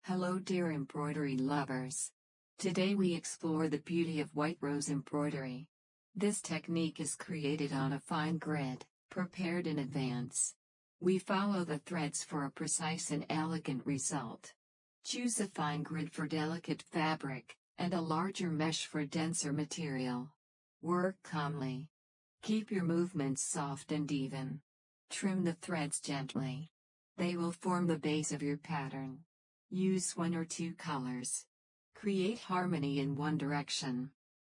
Hello dear embroidery lovers. Today we explore the beauty of white rose embroidery. This technique is created on a fine grid, prepared in advance. We follow the threads for a precise and elegant result. Choose a fine grid for delicate fabric, and a larger mesh for denser material. Work calmly. Keep your movements soft and even. Trim the threads gently. They will form the base of your pattern. Use one or two colors. Create harmony in one direction.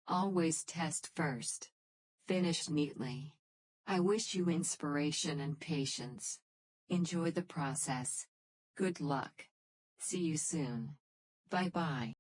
Always test first. Finish neatly. I wish you inspiration and patience. Enjoy the process. Good luck. See you soon. Bye bye.